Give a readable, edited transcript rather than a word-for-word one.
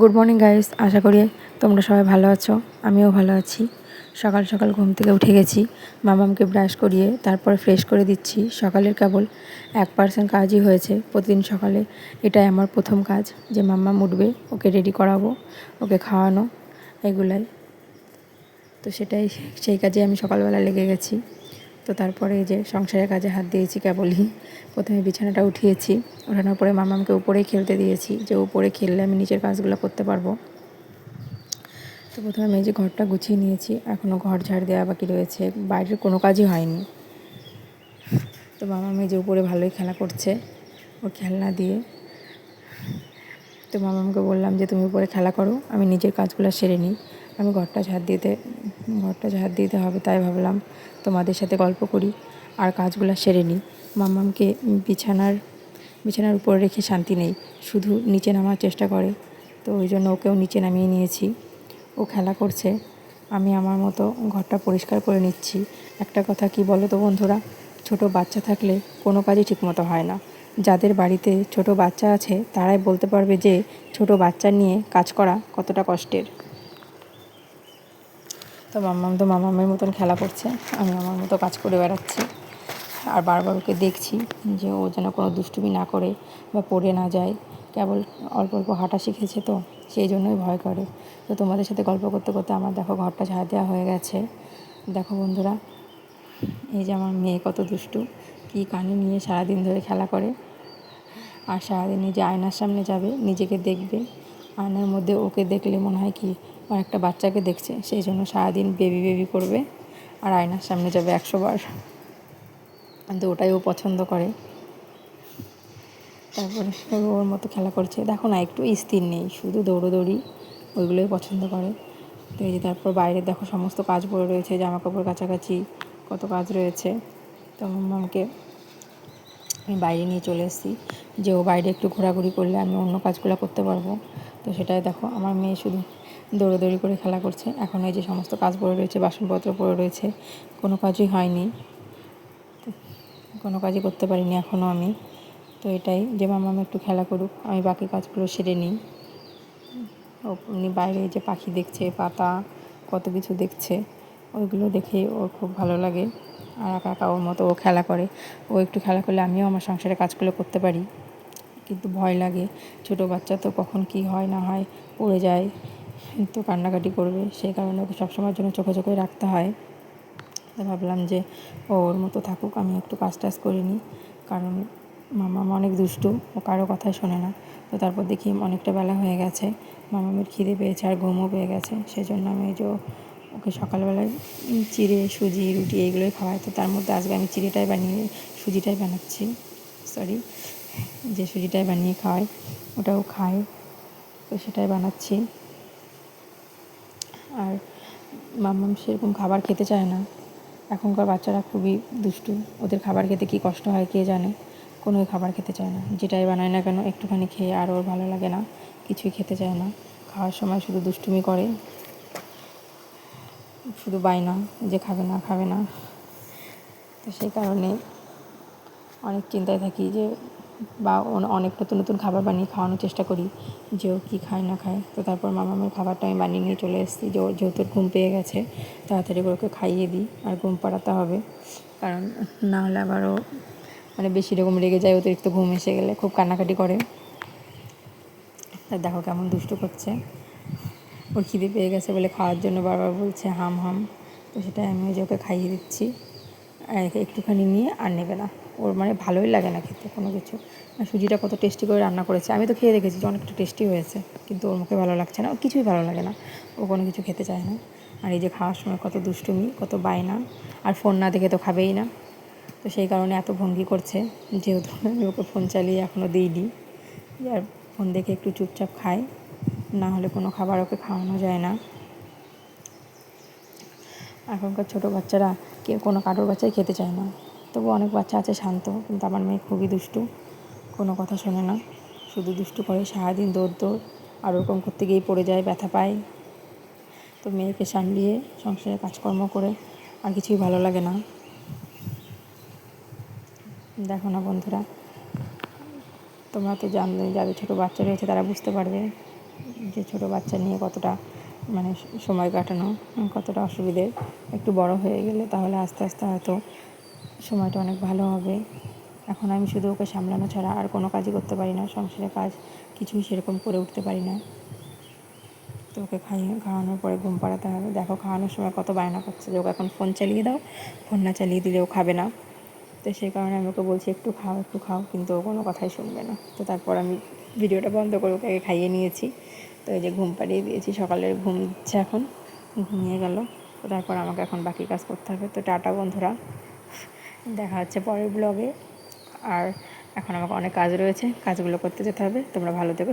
Good morning guys, আশা করি তোমরা সবাই ভালো আছো। আমিও ভালো আছি। সকাল সকাল ঘুম থেকে উঠে গেছি। মামামকে ব্রাশ করিয়ে তারপরে ফ্রেশ করে দিচ্ছি। সকালের কেবল 1% কাজই হয়েছে। প্রতিদিন সকালে এটাই আমার প্রথম কাজ, যে মাম্মাম উঠবে, ওকে রেডি করাবো, ওকে খাওয়ানো, এগুলাই। তো সেই কাজে আমি সকালবেলা লেগে গেছি। তো তারপরে এই যে সংসারের কাজে হাত দিয়েছি কেবলই। প্রথমে বিছানাটা উঠিয়েছি, ওঠানোর পরে মামামকে উপরেই খেলতে দিয়েছি, যে উপরে খেললে আমি নিচের কাজগুলো করতে পারবো। তো প্রথমে আমি এই যে ঘরটা গুছিয়ে নিয়েছি, এখনও ঘর ঝাড় দেওয়া বাকি রয়েছে, বাইরের কোনো কাজই হয়নি। তো মামাম এই যে উপরে ভালোই খেলা করছে ওর খেলনা দিয়ে। তো মামামকে বললাম যে তুমি উপরে খেলা করো, আমি নিজের কাজগুলো সেরে নিই। আমি ঘরটা ঝাড় দিতে হবে, তাই ভাবলাম তোমাদের সাথে গল্প করি আর কাজগুলো সেরে নিই। মামামকে বিছানার উপরে রেখে শান্তি নেই, শুধু নিচে নামার চেষ্টা করে। তো ওই জন্য ওকেও নিচে নামিয়ে নিয়েছি। ও খেলা করছে, আমি আমার মতো ঘরটা পরিষ্কার করে নিচ্ছি। একটা কথা কি বলো তো বন্ধুরা, ছোট বাচ্চা থাকলে কোনো কাজই ঠিকমতো হয় না। যাদের বাড়িতে ছোট বাচ্চা আছে তারাই বলতে পারবে যে ছোট বাচ্চা নিয়ে কাজ করা কতটা কষ্টের। তো মামামের মতন খেলা করছে, আমি আমার মতো কাজ করে বেড়াচ্ছি। আর বারবার ওকে দেখছি যে ও যেন কোনো দুষ্টুমি না করে বা পড়ে না যায়। কেবল অল্প অল্প হাঁটা শিখেছে, তো সেই জন্যই ভয় করে। তো তোমাদের সাথে গল্প করতে করতে আমার দেখো ঘরটা ঝাড় দেওয়া হয়ে গেছে। দেখো বন্ধুরা, এই যে আমার মেয়ে কত দুষ্টু, কি কানে নিয়ে সারাদিন ধরে খেলা করে। আর সারাদিন এই যে আয়নার সামনে যাবে, নিজেকে দেখবে, আয়নার মধ্যে ওকে দেখলে মনে হয় কি আর একটা বাচ্চাকে দেখছে, সেই জন্য সারাদিন বেবি বেবি করবে আর আয়নার সামনে যাবে 100 বার। কিন্তু ওটাই ও পছন্দ করে। তারপরে ওর মতো খেলা করছে, দেখো না একটু স্থির নেই, শুধু দৌড়োদৌড়ি, ওইগুলোই পছন্দ করে। তো এই যে তারপর বাইরে দেখো সমস্ত কাজ পড়ে রয়েছে, জামাকাপড় কাছাকাছি কত কাজ রয়েছে। তো মামাকে আমি বাইরে নিয়ে চলে এসেছি, যে ও বাইরে একটু ঘোরাঘুরি করলে আমি অন্য কাজগুলো করতে পারবো। তো সেটাই দেখো, আমার মেয়ে শুধু দৌড়োদৌড়ি করে খেলা করছে। এখন এই যে সমস্ত কাজ পড়ে রয়েছে, বাসনপত্র পড়ে রয়েছে, কোনো কাজই হয়নি, কোনো কাজই করতে পারিনি এখনও আমি। তো এটাই, যে মামাম একটু খেলা করুক, আমি বাকি কাজগুলো সেরে নিই। উনি বাইরে যে পাখি দেখছে, পাতা কত কিছু দেখছে, ওইগুলো দেখে ওর খুব ভালো লাগে। আর একা একা ওর মতো ও খেলা করে। ও একটু খেলা করলে আমিও আমার সংসারের কাজগুলো করতে পারি, কিন্তু ভয় লাগে। ছোটো বাচ্চা তো কখন কি হয় না হয়, পড়ে যায় তো কান্নাকাটি করবে, সেই কারণে ওকে সবসময়ের জন্য চোখে চোখে রাখতে হয়। তো ভাবলাম যে ওর মতো থাকুক, আমি একটু কাজ টাজ করে নিই, কারণ মামাম অনেক দুষ্টু, ও কারো কথাই শোনে না। তো তারপর দেখি অনেকটা বেলা হয়ে গেছে, মামামের খিদে পেয়েছে আর ঘুমও পেয়ে গেছে, সেই জন্য আমি যে ওকে সকালবেলায় চিড়ে, সুজি, রুটি এইগুলোই খাওয়াই। তো তার মধ্যে আজকে আমি সুজিটাই বানাচ্ছি, যে সুজিটাই বানিয়ে খাওয়াই ওটাও খায়, তো সেটাই বানাচ্ছি। আর মাম্মাম সেরকম খাবার খেতে চায় না। এখনকার বাচ্চারা খুবই দুষ্টু, ওদের খাবার খেতে কী কষ্ট হয় কে জানে। কোনোই খাবার খেতে চায় না, যেটাই বানায় না কেন একটুখানি খেয়ে আর ওর ভালো লাগে না, কিছুই খেতে চায় না। খাওয়ার সময় শুধু দুষ্টুমি করে, শুধু বায়না যে খাবে না খাবে না। তো সেই কারণে অনেক চিন্তায় থাকি, যে বা অনেক নতুন নতুন খাবার বানিয়ে খাওয়ানোর চেষ্টা করি, যে ও কী খায় না খায়। তো তারপর মামামের খাবারটা আমি বানিয়ে নিয়ে চলে এসেছি, যে ওর যেহেতু ঘুম পেয়ে গেছে, তাড়াতাড়ি করে ওকে খাইয়ে দিই আর ঘুম পাড়াতে হবে, কারণ না হলে আবারও বেশি রকম রেগে যায়, অতিরিক্ত ঘুম এসে গেলে খুব কান্নাকাটি করে। তা দেখো কেমন দুষ্টু করছে, ওর খিদে পেয়ে গেছে বলে খাওয়ার জন্য বারবার বলছে হাম হাম। তো সেটাই আমি ওই যে ওকে খাইয়ে দিচ্ছি, একটুখানি নিয়ে আর নেবে না। ওর ভালোই লাগে না খেতে কোনো কিছু। আর সুজিটা কত টেস্টি করে রান্না করেছে, আমি তো খেয়ে দেখেছি যে অনেকটা টেস্টি হয়েছে, কিন্তু ওর মুখে ভালো লাগছে না, ওর কিছুই ভালো লাগে না, ও কোনো কিছু খেতে চায় না। আর এই যে খাওয়ার সময় কত দুষ্টুমি, কত বায়না, আর ফোন না দেখে তো খাবেই না। তো সেই কারণে এত ভঙ্গি করছে, যেহেতু আমি ওকে ফোন চালিয়ে এখনও দিইনি, আর ফোন দেখে একটু চুপচাপ খায়, না হলে কোনো খাবার ওকে খাওয়ানো যায় না। এখনকার ছোটো বাচ্চারা কারোর বাচ্চাই খেতে চায় না। তবু অনেক বাচ্চা আছে শান্ত, কিন্তু আমার মেয়ে খুবই দুষ্টু, কোনো কথা শোনে না, শুধু দুষ্টু করে সারাদিন দৌড়, আর ওরকম করতে গিয়েই পড়ে যায়, ব্যথা পায়। তো মেয়েকে সামলিয়ে সংসারে কাজকর্ম করে আর কিছুই ভালো লাগে না। দেখো না বন্ধুরা, তোমরা তো জানলে, যাদের ছোটো বাচ্চা রয়েছে তারা বুঝতে পারবে। যে ছোটো বাচ্চা নিয়ে কতটা মানে সময় কাটানো কতটা অসুবিধে। একটু বড় হয়ে গেলে তাহলে আস্তে আস্তে হয়তো সময়টা অনেক ভালো হবে। এখন আমি শুধু ওকে সামলানো ছাড়া আর কোনো কাজই করতে পারি না, সংসারের কাজ কিছুই সেরকম করে উঠতে পারি না। তো ওকে খাওয়ানোর পরে ঘুম পাড়াতে হবে। দেখো খাওয়ানোর সময় কত বায়না করছে যে ওকে এখন ফোন চালিয়ে দাও, ফোন না চালিয়ে দিলে ও খাবে না। তো সেই কারণে আমি ওকে বলছি একটু খাও, কিন্তু ও কোনো কথাই শুনবে না। তো তারপর আমি ভিডিওটা বন্ধ করে ওকে খাইয়ে নিয়েছি। তো এই যে ঘুম পাড়িয়ে দিয়েছি, সকালের ঘুম দিচ্ছে, এখন ঘুমিয়ে গেল। তো তারপর আমাকে এখন বাকি কাজ করতে হবে। তো টাটা বন্ধুরা, দেখা হচ্ছে পরের ব্লগে। আর এখন আমাকে অনেক কাজ রয়েছে, কাজগুলো করতে যেতে হবে। তোমরা ভালো থেকো।